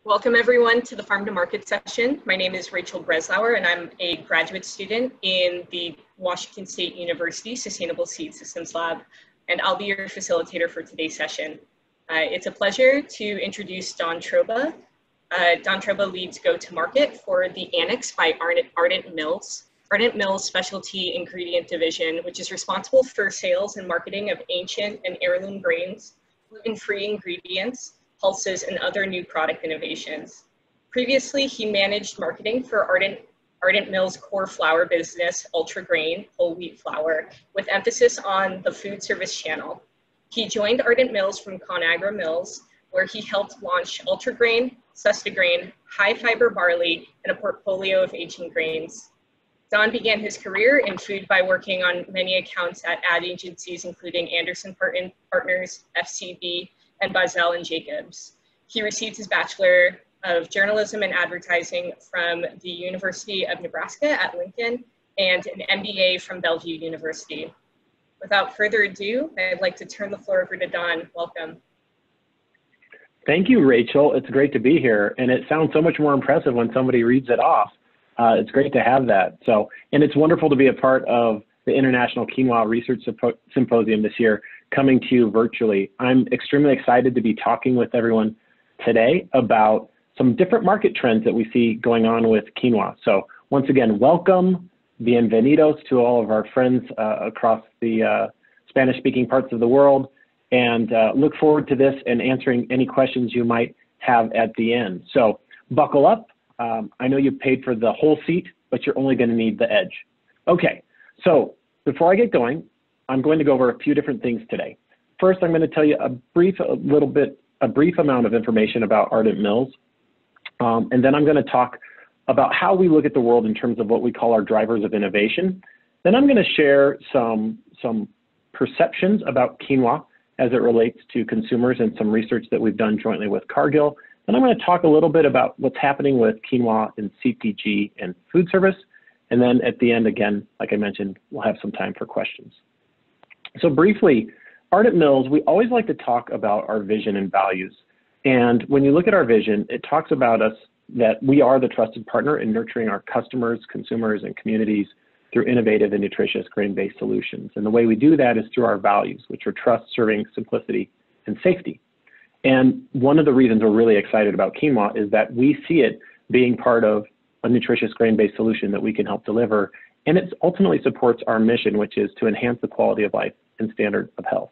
Welcome everyone to the Farm to Market session. My name is Rachel Breslauer and I'm a graduate student in the Washington State University Sustainable Seed Systems Lab, and I'll be your facilitator for today's session. It's a pleasure to introduce Don Trouba. Don Trouba leads go-to-market for the Annex by Ardent Mills. Ardent Mills Specialty Ingredient Division, which is responsible for sales and marketing of ancient and heirloom grains, gluten-free ingredients, pulses, and other new product innovations. Previously, he managed marketing for Ardent Mills' core flour business, Ultra Grain, whole wheat flour, with emphasis on the food service channel. He joined Ardent Mills from ConAgra Mills, where he helped launch Ultra Grain, Sustagrain, high fiber barley, and a portfolio of aging grains. Don began his career in food by working on many accounts at ad agencies, including Anderson Partners, FCB, and Bazell and Jacobs. He received his Bachelor of Journalism and Advertising from the University of Nebraska at Lincoln and an MBA from Bellevue University. Without further ado, I'd like to turn the floor over to Don. Welcome. Thank you, Rachel. It's great to be here. And it sounds so much more impressive when somebody reads it off. It's great to have that. And it's wonderful to be a part of the International Quinoa Research Symposium this year, coming to you virtually. I'm extremely excited to be talking with everyone today about some different market trends that we see going on with quinoa. So once again, welcome, bienvenidos to all of our friends across the Spanish-speaking parts of the world, and look forward to this and answering any questions you might have at the end. So buckle up. I know you paid for the whole seat, but you're only going to need the edge. Okay, so before I get going, I'm going to go over a few different things today. First, I'm going to tell you a brief amount of information about Ardent Mills. And then I'm going to talk about how we look at the world in terms of what we call our drivers of innovation. Then I'm going to share some perceptions about quinoa as it relates to consumers and some research that we've done jointly with Cargill. Then I'm going to talk a little bit about what's happening with quinoa in CPG and food service. And then at the end, again, like I mentioned, we'll have some time for questions. So briefly, Ardent Mills, we always like to talk about our vision and values. And when you look at our vision, it talks about us that we are the trusted partner in nurturing our customers, consumers, and communities through innovative and nutritious grain-based solutions. And the way we do that is through our values, which are trust, serving, simplicity, and safety. And one of the reasons we're really excited about quinoa is that we see it being part of a nutritious grain-based solution that we can help deliver. And it ultimately supports our mission, which is to enhance the quality of life and standard of health.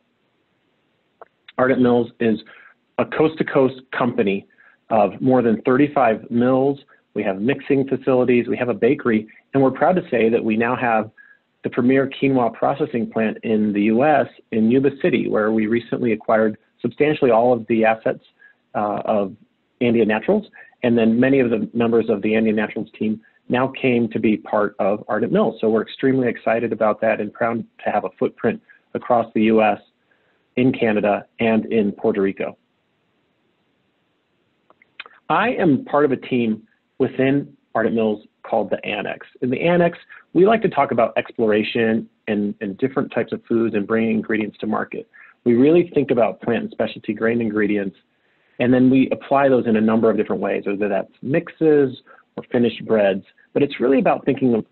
Ardent Mills is a coast-to-coast company of more than 35 mills. We have mixing facilities, we have a bakery, and we're proud to say that we now have the premier quinoa processing plant in the US in Yuba City, where we recently acquired substantially all of the assets of Andean Naturals, and then many of the members of the Andean Naturals team now came to be part of Ardent Mills. So we're extremely excited about that and proud to have a footprint across the US, in Canada, and in Puerto Rico. I am part of a team within Ardent Mills called the Annex. In the Annex, we like to talk about exploration and different types of foods and bringing ingredients to market. We really think about plant and specialty grain ingredients, and then we apply those in a number of different ways, whether that's mixes or finished breads. But it's really about thinking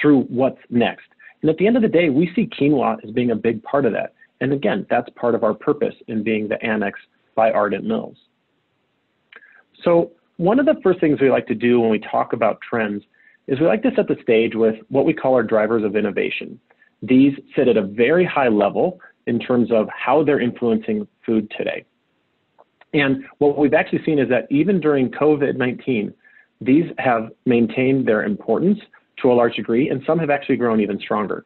through what's next. And at the end of the day, we see quinoa as being a big part of that. And again, that's part of our purpose in being the Annex by Ardent Mills. So one of the first things we like to do when we talk about trends is we like to set the stage with what we call our drivers of innovation. These sit at a very high level in terms of how they're influencing food today. And what we've actually seen is that even during COVID-19, these have maintained their importance to a large degree, and some have actually grown even stronger.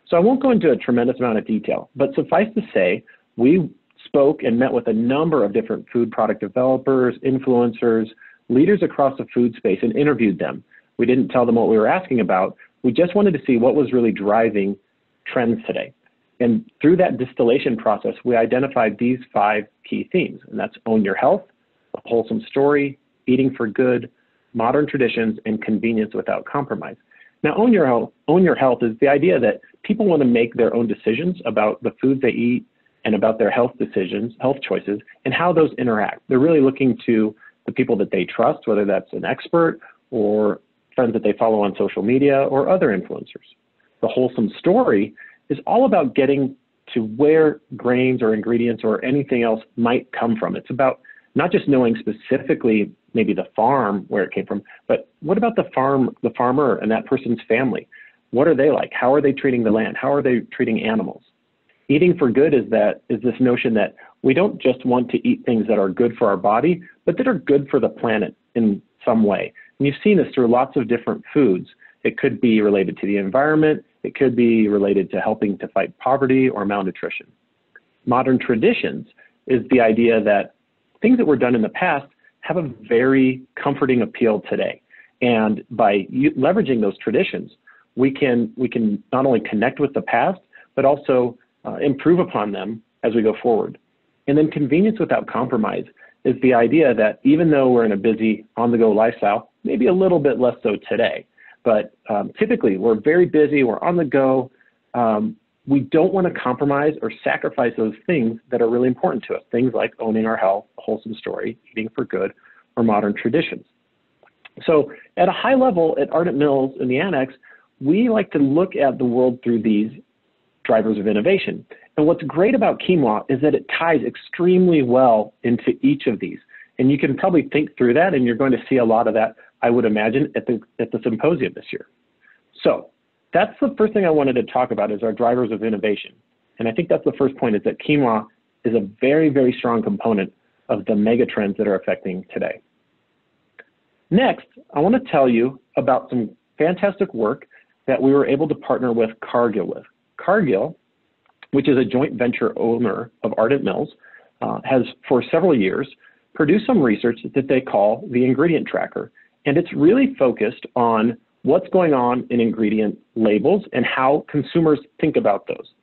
So I won't go into a tremendous amount of detail, but suffice to say, we spoke and met with a number of different food product developers, influencers, leaders across the food space, and interviewed them. We didn't tell them what we were asking about. We just wanted to see what was really driving trends today. And through that distillation process, we identified these 5 key themes, and that's own your health, a wholesome story, eating for good, modern traditions, and convenience without compromise. Now, own your health is the idea that people want to make their own decisions about the foods they eat and about their health decisions, health choices, and how those interact. They're really looking to the people that they trust, whether that's an expert or friends that they follow on social media or other influencers. The wholesome story is all about getting to where grains or ingredients or anything else might come from. It's about not just knowing specifically maybe the farm where it came from, but what about the farmer and that person's family? What are they like? How are they treating the land? How are they treating animals? Eating for good is this notion that we don't just want to eat things that are good for our body, but that are good for the planet in some way. And you've seen this through lots of different foods. It could be related to the environment. It could be related to helping to fight poverty or malnutrition. Modern traditions is the idea that things that were done in the past have a very comforting appeal today. And by leveraging those traditions, we can not only connect with the past, but also improve upon them as we go forward. And then convenience without compromise is the idea that even though we're in a busy on-the-go lifestyle, maybe a little bit less so today, but typically we're very busy, we're on the go. We don't want to compromise or sacrifice those things that are really important to us, things like owning our health, a wholesome story, eating for good, or modern traditions. So at a high level at Ardent Mills in the Annex, we like to look at the world through these drivers of innovation. And what's great about quinoa is that it ties extremely well into each of these. And you can probably think through that, and you're going to see a lot of that, I would imagine, at the symposium this year. So that's the first thing I wanted to talk about is our drivers of innovation. And I think that's the first point, is that quinoa is a very, very strong component of the mega trends that are affecting today. Next, I want to tell you about some fantastic work that we were able to partner with Cargill with. Cargill, which is a joint venture owner of Ardent Mills, has for several years produced some research that they call the ingredient tracker. And it's really focused on what's going on in ingredient labels and how consumers think about those.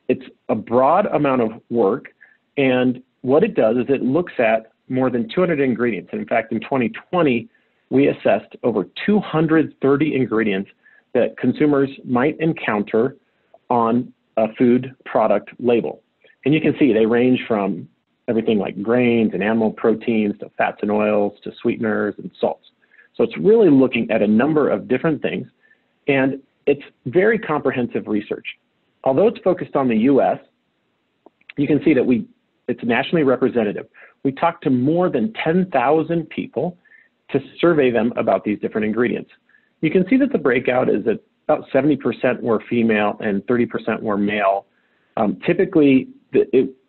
It's a broad amount of work, and what it does is it looks at more than 200 ingredients. In fact, in 2020, we assessed over 230 ingredients that consumers might encounter on a food product label. And you can see they range from everything like grains and animal proteins to fats and oils to sweeteners and salts. So it's really looking at a number of different things, and it's very comprehensive research. Although it's focused on the US, you can see that it's nationally representative. We talked to more than 10,000 people to survey them about these different ingredients. You can see that the breakout is that about 70% were female and 30% were male. Typically,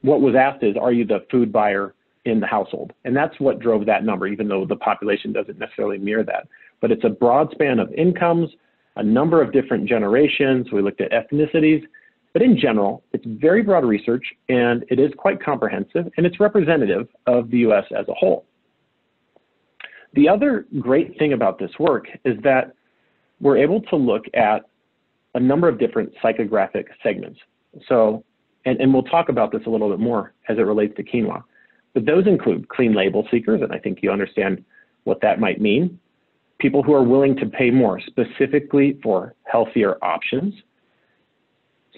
what was asked is, are you the food buyer in the household? And that's what drove that number, even though the population doesn't necessarily mirror that. But it's a broad span of incomes, a number of different generations. We looked at ethnicities. But in general, it's very broad research, and it is quite comprehensive, and it's representative of the US as a whole. The other great thing about this work is that we're able to look at a number of different psychographic segments. So, and we'll talk about this a little bit more as it relates to quinoa. But those include clean label seekers, and I think you understand what that might mean. People who are willing to pay more specifically for healthier options.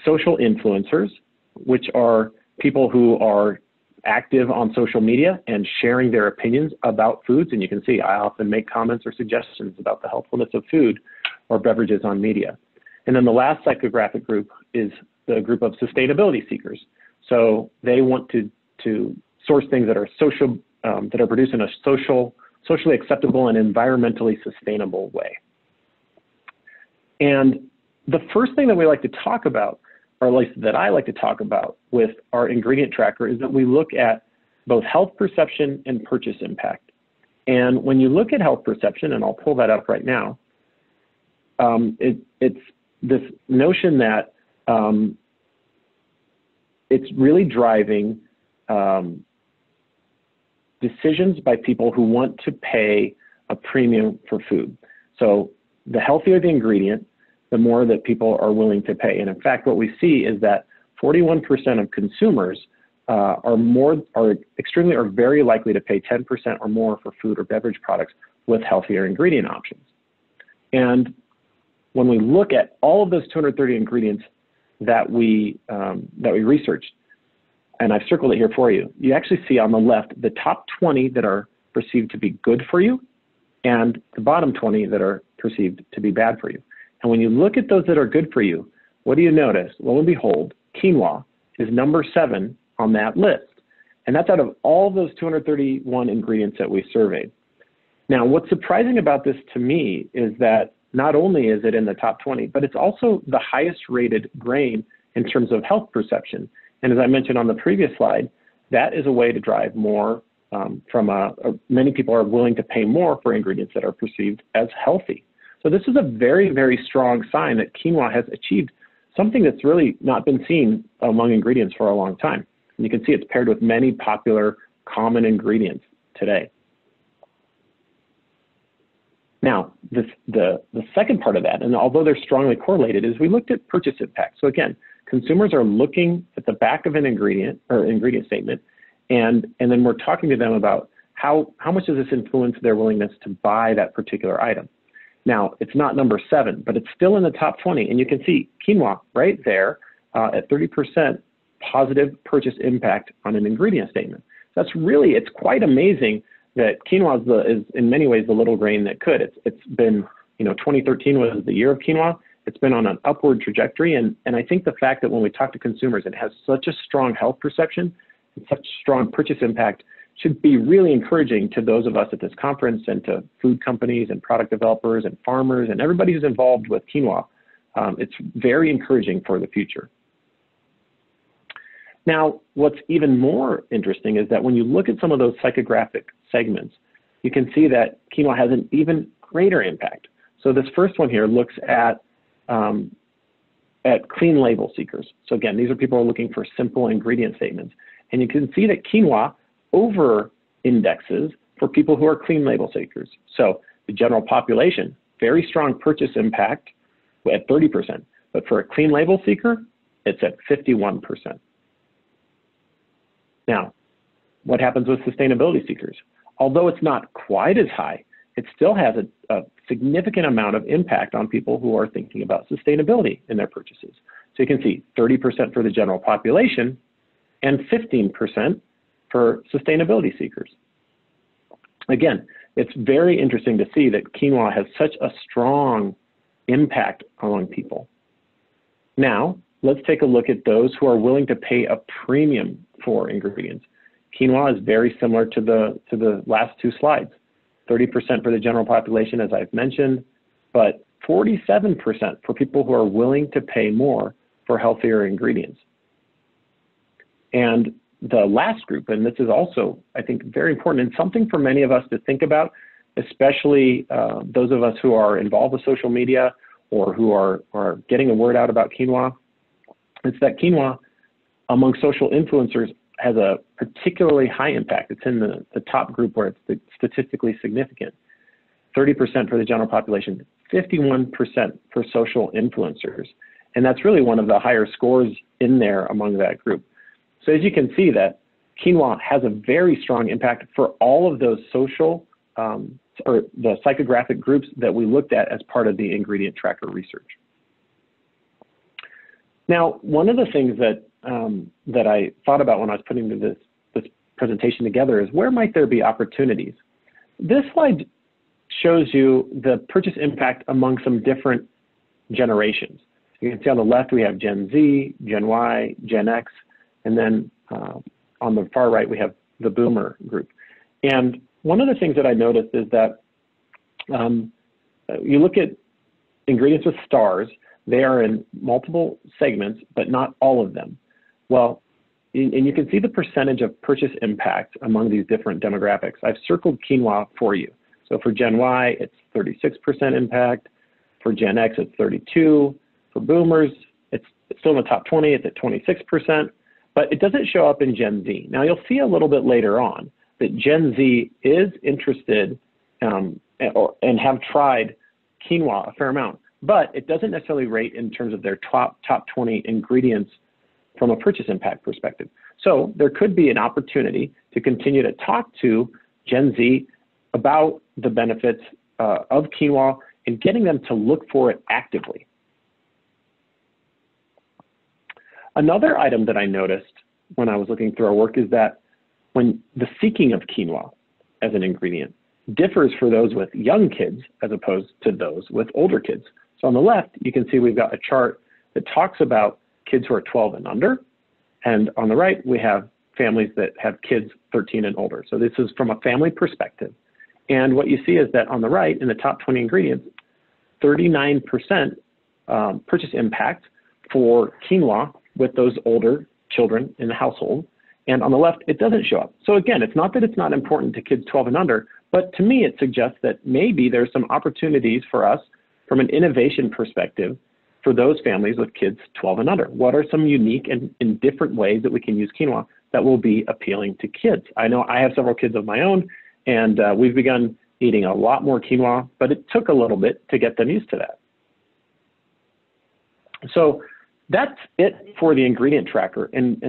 Social influencers, which are people who are active on social media and sharing their opinions about foods. And you can see I often make comments or suggestions about the healthfulness of food or beverages on media. And then the last psychographic group is the group of sustainability seekers. So they want to source things that are social, that are produced in a socially acceptable and environmentally sustainable way. And the first thing that we like to talk about, or at least that I like to talk about with our ingredient tracker, is that we look at both health perception and purchase impact. And when you look at health perception, and I'll pull that up right now, it's this notion that it's really driving decisions by people who want to pay a premium for food. So the healthier the ingredient, the more that people are willing to pay. And in fact, what we see is that 41% of consumers are very likely to pay 10% or more for food or beverage products with healthier ingredient options. And when we look at all of those 230 ingredients that we researched, and I've circled it here for you, you actually see on the left the top 20 that are perceived to be good for you, and the bottom 20 that are perceived to be bad for you. And when you look at those that are good for you, what do you notice? Lo and behold, quinoa is number 7 on that list. And that's out of all those 231 ingredients that we surveyed. Now, what's surprising about this to me is that not only is it in the top 20, but it's also the highest rated grain in terms of health perception. And as I mentioned on the previous slide, that is a way to drive more many people are willing to pay more for ingredients that are perceived as healthy. So this is a very, very strong sign that quinoa has achieved something that's really not been seen among ingredients for a long time. And you can see it's paired with many popular common ingredients today. Now, the second part of that, and although they're strongly correlated, is we looked at purchase impact. So again, consumers are looking at the back of an ingredient or ingredient statement, and then we're talking to them about how much does this influence their willingness to buy that particular item. Now, it's not number 7, but it's still in the top 20, and you can see quinoa right there at 30% positive purchase impact on an ingredient statement. So that's really, it's quite amazing that quinoa is in many ways the little grain that could. It's been, 2013 was the year of quinoa. It's been on an upward trajectory, and I think the fact that when we talk to consumers, it has such a strong health perception and such strong purchase impact should be really encouraging to those of us at this conference and to food companies and product developers and farmers and everybody who's involved with quinoa. It's very encouraging for the future. Now, what's even more interesting is that when you look at some of those psychographic segments, you can see that quinoa has an even greater impact. So this first one here looks at clean label seekers. So again, these are people who are looking for simple ingredient statements. And you can see that quinoa over indexes for people who are clean label seekers. So the general population, very strong purchase impact at 30%. But for a clean label seeker, it's at 51%. Now, what happens with sustainability seekers? Although it's not quite as high, it still has a significant amount of impact on people who are thinking about sustainability in their purchases. So you can see 30% for the general population and 15% for sustainability seekers. Again, it's very interesting to see that quinoa has such a strong impact on people. Now, let's take a look at those who are willing to pay a premium for ingredients. Quinoa is very similar to the last two slides. 30% for the general population, as I've mentioned, but 47% for people who are willing to pay more for healthier ingredients. And the last group, and this is also, I think, very important and something for many of us to think about, especially those of us who are involved with social media or who are getting the word out about quinoa, it's that quinoa among social influencers has a particularly high impact. It's in the top group where it's statistically significant. 30% for the general population, 51% for social influencers. And that's really one of the higher scores in there among that group. So as you can see that quinoa has a very strong impact for all of those social or the psychographic groups that we looked at as part of the ingredient tracker research. Now, one of the things that I thought about when I was putting this presentation together is where might there be opportunities? This slide shows you the purchase impact among some different generations. You can see on the left we have Gen Z, Gen Y, Gen X, and then on the far right we have the boomer group. And one of the things that I noticed is that you look at ingredients with stars, they are in multiple segments, but not all of them. Well, and you can see the percentage of purchase impact among these different demographics. I've circled quinoa for you. So for Gen Y, it's 36% impact. For Gen X, it's 32%. For boomers, it's still in the top 20, it's at 26%, but it doesn't show up in Gen Z. Now you'll see a little bit later on that Gen Z is interested and have tried quinoa a fair amount, but it doesn't necessarily rate in terms of their top 20 ingredients from a purchase impact perspective. So there could be an opportunity to continue to talk to Gen Z about the benefits of quinoa and getting them to look for it actively. Another item that I noticed when I was looking through our work is that when the seeking of quinoa, as an ingredient differs for those with young kids as opposed to those with older kids. So on the left, you can see we've got a chart that talks about kids who are 12 and under. And on the right, we have families that have kids 13 and older. So this is from a family perspective. And what you see is that on the right, in the top 20 ingredients, 39% purchase impact for quinoa with those older children in the household. And on the left, it doesn't show up. So again, it's not that it's not important to kids 12 and under, but to me, it suggests that maybe there's some opportunities for us from an innovation perspective for those families with kids 12 and under. What are some unique and different ways that we can use quinoa that will be appealing to kids? I know I have several kids of my own, and we've begun eating a lot more quinoa, but it took a little bit to get them used to that. So that's it for the ingredient tracker, and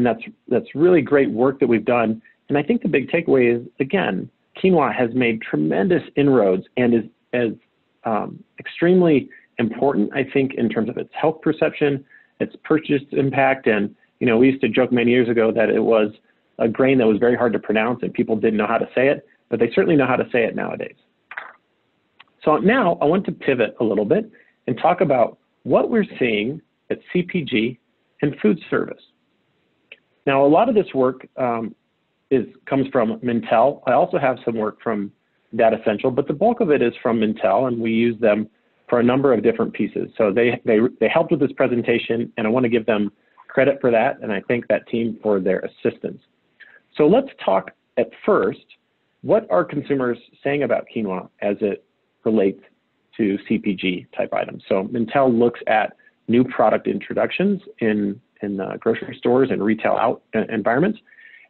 that's really great work that we've done. And I think the big takeaway is, again, quinoa has made tremendous inroads and is extremely important, I think, in terms of its health perception, its purchase impact. And, you know, we used to joke many years ago that it was a grain that was very hard to pronounce and people didn't know how to say it, but they certainly know how to say it nowadays. So now I want to pivot a little bit and talk about what we're seeing at CPG and food service. Now, a lot of this work comes from Mintel. I also have some work from Data Central, but the bulk of it is from Mintel, and we use them for a number of different pieces. So they helped with this presentation, and I want to give them credit for that, and I thank that team for their assistance. So let's talk at first, what are consumers saying about quinoa as it relates to CPG type items? So Mintel looks at new product introductions in grocery stores and retail environments,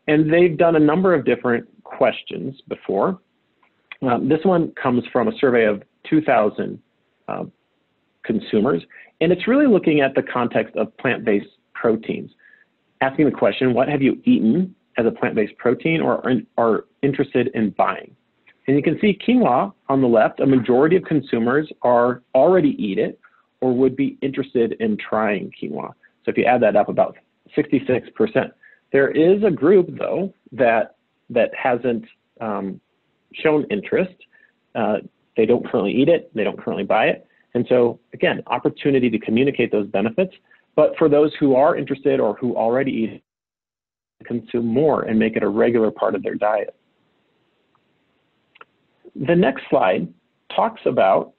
and they've done a number of different questions before. This one comes from a survey of 2,000 consumers, and it's really looking at the context of plant-based proteins, asking the question, what have you eaten as a plant-based protein or are interested in buying? And you can see quinoa on the left, a majority of consumers already eat it or would be interested in trying quinoa. So if you add that up, about 66%. There is a group, though, that hasn't shown interest. They don't currently eat it, they don't currently buy it. And so, again, opportunity to communicate those benefits. But for those who are interested or who already eat it, consume more and make it a regular part of their diet. The next slide talks about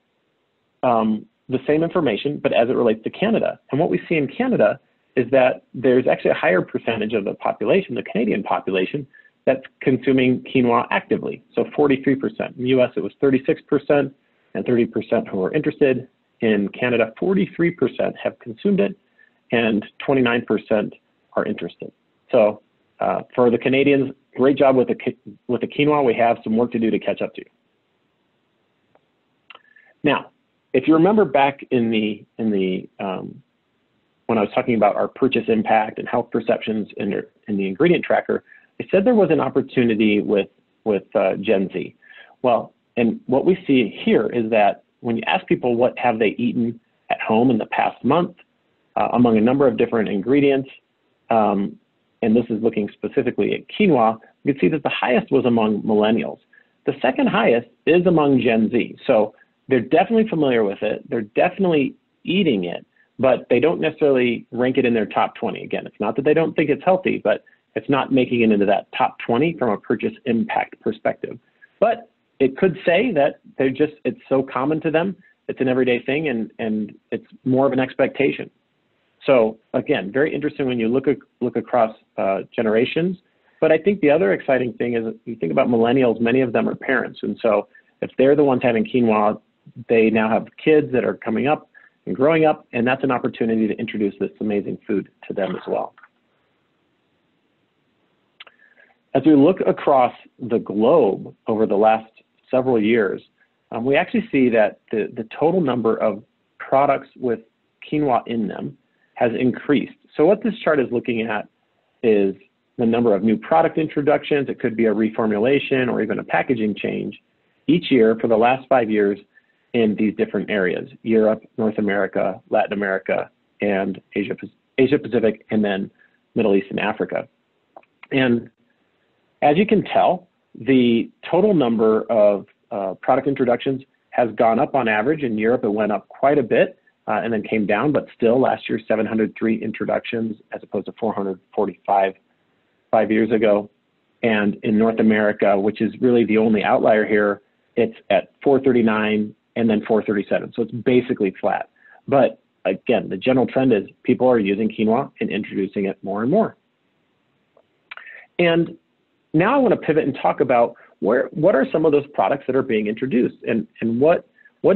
the same information, but as it relates to Canada. And what we see in Canada is that there's actually a higher percentage of the population, the Canadian population, that's consuming quinoa actively. So 43%. In the US, it was 36% and 30% who are interested. In Canada, 43% have consumed it and 29% are interested. So for the Canadians, great job with the quinoa. We have some work to do to catch up to. Now, if you remember back in the when I was talking about our purchase impact and health perceptions in the ingredient tracker, I said there was an opportunity with Gen Z. Well, and what we see here is that when you ask people what have they eaten at home in the past month, among a number of different ingredients, and this is looking specifically at quinoa, you can see that the highest was among millennials. The second highest is among Gen Z. So they're definitely familiar with it. They're definitely eating it, but they don't necessarily rank it in their top 20. Again, it's not that they don't think it's healthy, but it's not making it into that top 20 from a purchase impact perspective. But it could say that it's so common to them, it's an everyday thing, and it's more of an expectation. So again, very interesting when you look across generations. But I think the other exciting thing is, you think about millennials, many of them are parents. And so if they're the ones having quinoa, they now have kids that are coming up and growing up, and that's an opportunity to introduce this amazing food to them as well. As we look across the globe over the last several years, we actually see that the total number of products with quinoa in them has increased. So what this chart is looking at is the number of new product introductions. It could be a reformulation or even a packaging change each year for the last 5 years in these different areas: Europe, North America, Latin America, and Asia Pacific, and then Middle East and Africa. And as you can tell, the total number of product introductions has gone up on average. In Europe, it went up quite a bit and then came down, but still last year, 703 introductions as opposed to 445 5 years ago. And in North America, which is really the only outlier here, it's at 439 and then 437. So it's basically flat. But again, the general trend is people are using quinoa and introducing it more and more. And now I want to pivot and talk about what are some of those products that are being introduced and what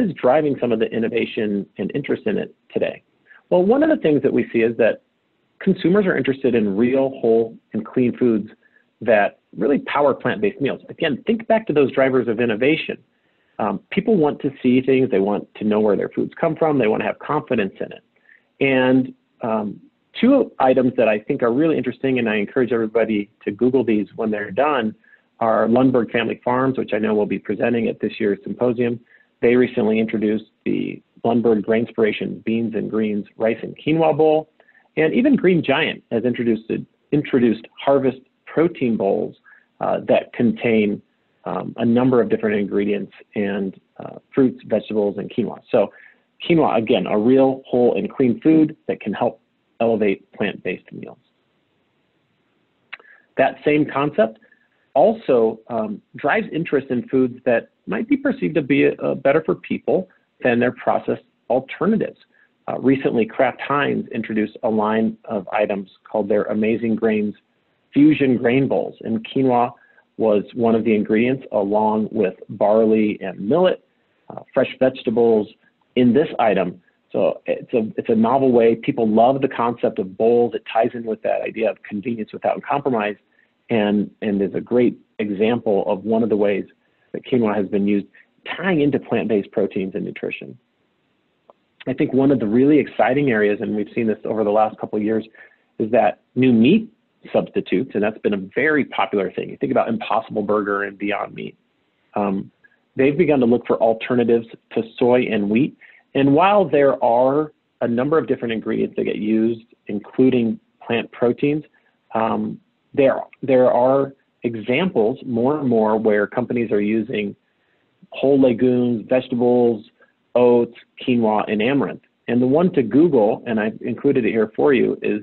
is driving some of the innovation and interest in it today. Well, one of the things that we see is that consumers are interested in real, whole, and clean foods that really power plant-based meals. Again, think back to those drivers of innovation. People want to see things, they want to know where their foods come from, they want to have confidence in it. And two items that I think are really interesting, and I encourage everybody to Google these when they're done, are Lundberg Family Farms, which I know will be presenting at this year's symposium. They recently introduced the Lundberg Grainspiration Beans and Greens Rice and Quinoa Bowl. And even Green Giant has introduced Harvest protein bowls that contain a number of different ingredients and fruits, vegetables, and quinoa. So quinoa, again, a real, whole, and clean food that can help elevate plant-based meals. That same concept also drives interest in foods that might be perceived to be better for people than their processed alternatives. Recently, Kraft Heinz introduced a line of items called their Amazing Grains Fusion Grain Bowls, and quinoa was one of the ingredients along with barley and millet, fresh vegetables in this item. So it's a novel way. People love the concept of bowls. It ties in with that idea of convenience without compromise, and is a great example of one of the ways that quinoa has been used, tying into plant-based proteins and nutrition. I think one of the really exciting areas, and we've seen this over the last couple of years, is that new meat substitutes, and that's been a very popular thing. You think about Impossible Burger and Beyond Meat. They've begun to look for alternatives to soy and wheat. And while there are a number of different ingredients that get used, including plant proteins, there are examples more and more where companies are using whole legumes, vegetables, oats, quinoa, and amaranth. And the one to Google, and I've included it here for you, is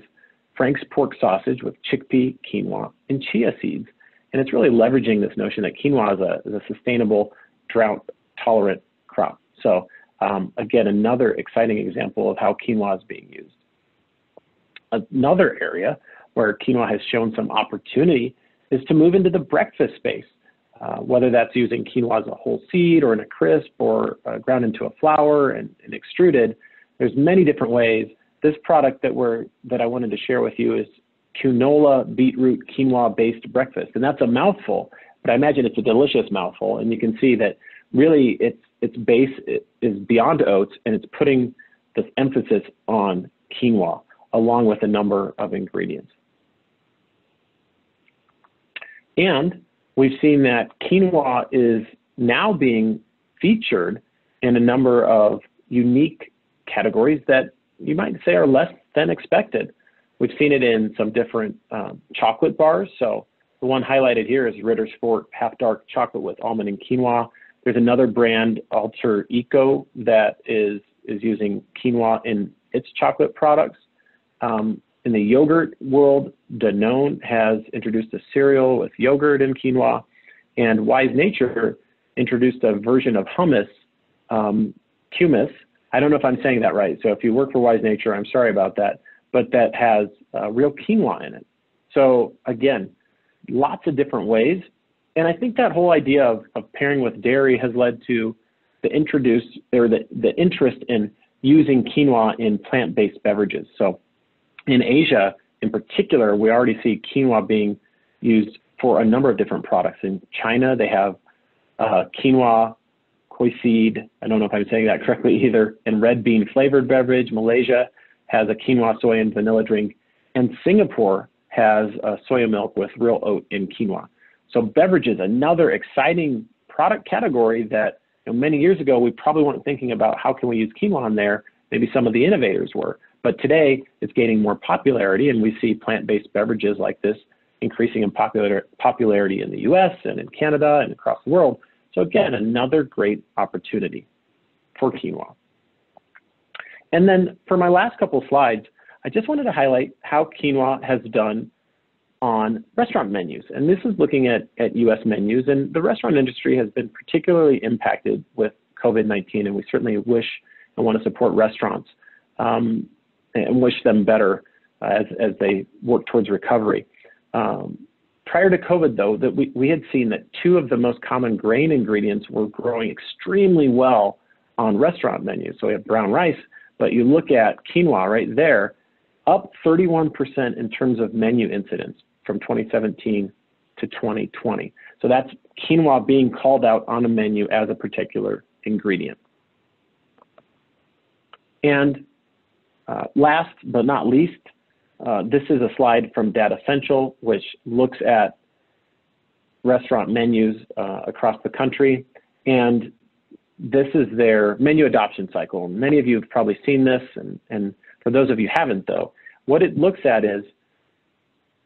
Frank's pork sausage with chickpea, quinoa, and chia seeds. And it's really leveraging this notion that quinoa is a sustainable, drought-tolerant crop. So again, another exciting example of how quinoa is being used. Another area where quinoa has shown some opportunity is to move into the breakfast space, whether that's using quinoa as a whole seed or in a crisp or ground into a flour and extruded. There's many different ways. This product that I wanted to share with you is Quinoa beetroot quinoa-based breakfast, and that's a mouthful, but I imagine it's a delicious mouthful. And you can see that really its base is beyond oats, and it's putting this emphasis on quinoa along with a number of ingredients. And we've seen that quinoa is now being featured in a number of unique categories that you might say are less than expected. We've seen it in some different chocolate bars. So the one highlighted here is Ritter's Sport Half Dark Chocolate with Almond and Quinoa. There's another brand, Alter Eco, that is using quinoa in its chocolate products. In the yogurt world, Danone has introduced a cereal with yogurt and quinoa, and Wise Nature introduced a version of hummus, Cumis. I don't know if I'm saying that right, so if you work for Wise Nature, I'm sorry about that, but that has real quinoa in it. So again, lots of different ways, and I think that whole idea of pairing with dairy has led to the interest in using quinoa in plant-based beverages. So in Asia, in particular, we already see quinoa being used for a number of different products. In China, they have quinoa, koi seed, I don't know if I'm saying that correctly either, and red bean flavored beverage. Malaysia has a quinoa, soy, and vanilla drink. And Singapore has soya milk with real oat in quinoa. So beverages, another exciting product category that many years ago, we probably weren't thinking about how can we use quinoa in there. Maybe some of the innovators were. But today, it's gaining more popularity, and we see plant-based beverages like this increasing in popularity in the US and in Canada and across the world. So again, another great opportunity for quinoa. And then for my last couple of slides, I just wanted to highlight how quinoa has done on restaurant menus. And this is looking at US menus, and the restaurant industry has been particularly impacted with COVID-19, and we certainly wish and want to support restaurants and wish them better as they work towards recovery. Prior to COVID, though, that we had seen that 2 of the most common grain ingredients were growing extremely well on restaurant menus. So we have brown rice, but you look at quinoa right there, up 31% in terms of menu incidence from 2017 to 2020. So that's quinoa being called out on a menu as a particular ingredient. And last but not least, this is a slide from Data Central, which looks at restaurant menus across the country. And this is their menu adoption cycle. Many of you have probably seen this, and for those of you who haven't, though, what it looks at is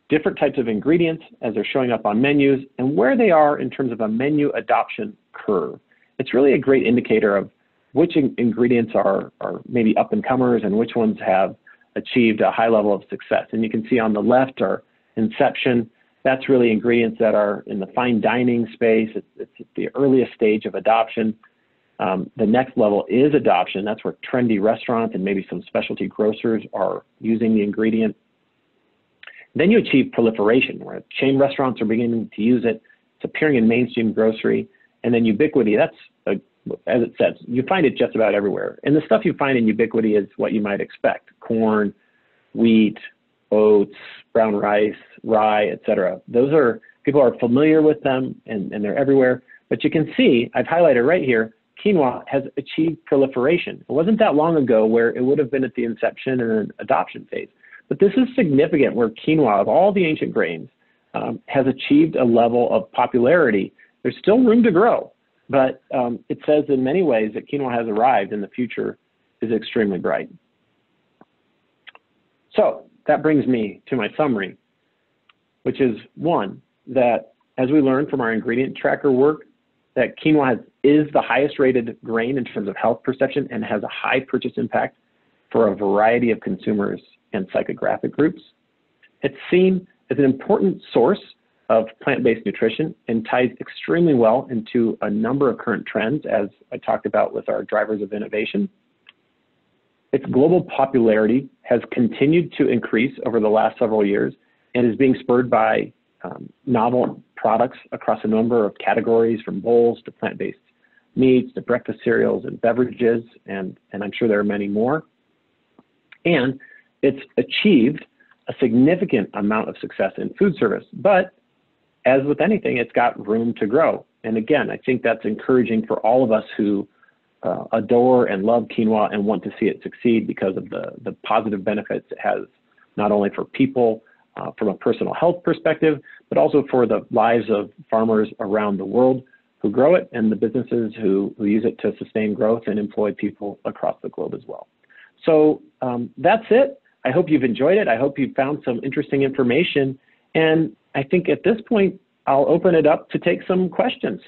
different types of ingredients as they're showing up on menus and where they are in terms of a menu adoption curve. It's really a great indicator of which ingredients are maybe up and comers and which ones have achieved a high level of success. And you can see on the left are inception. That's really ingredients that are in the fine dining space. It's the earliest stage of adoption. The next level is adoption. That's where trendy restaurants and maybe some specialty grocers are using the ingredient. Then you achieve proliferation, where chain restaurants are beginning to use it. It's appearing in mainstream grocery. And then ubiquity, that's, as it says, you find it just about everywhere. And the stuff you find in ubiquity is what you might expect: corn, wheat, oats, brown rice, rye, etc. Those are, people are familiar with them and they're everywhere. But you can see, I've highlighted right here, quinoa has achieved proliferation. It wasn't that long ago where it would have been at the inception and adoption phase. But this is significant, where quinoa, of all the ancient grains, has achieved a level of popularity. There's still room to grow, but it says in many ways that quinoa has arrived and the future is extremely bright. So that brings me to my summary, which is one, that as we learned from our ingredient tracker work, that quinoa is the highest rated grain in terms of health perception and has a high purchase impact for a variety of consumers and psychographic groups. It's seen as an important source of plant-based nutrition and ties extremely well into a number of current trends, as I talked about with our drivers of innovation. Its global popularity has continued to increase over the last several years and is being spurred by novel products across a number of categories, from bowls to plant-based meats to breakfast cereals and beverages, and I'm sure there are many more. And it's achieved a significant amount of success in food service, but as with anything, it's got room to grow. And again, I think that's encouraging for all of us who adore and love quinoa and want to see it succeed because of the positive benefits it has, not only for people from a personal health perspective, but also for the lives of farmers around the world who grow it and the businesses who use it to sustain growth and employ people across the globe as well. So that's it. I hope you've enjoyed it. I hope you found some interesting information. And I think at this point, I'll open it up to take some questions.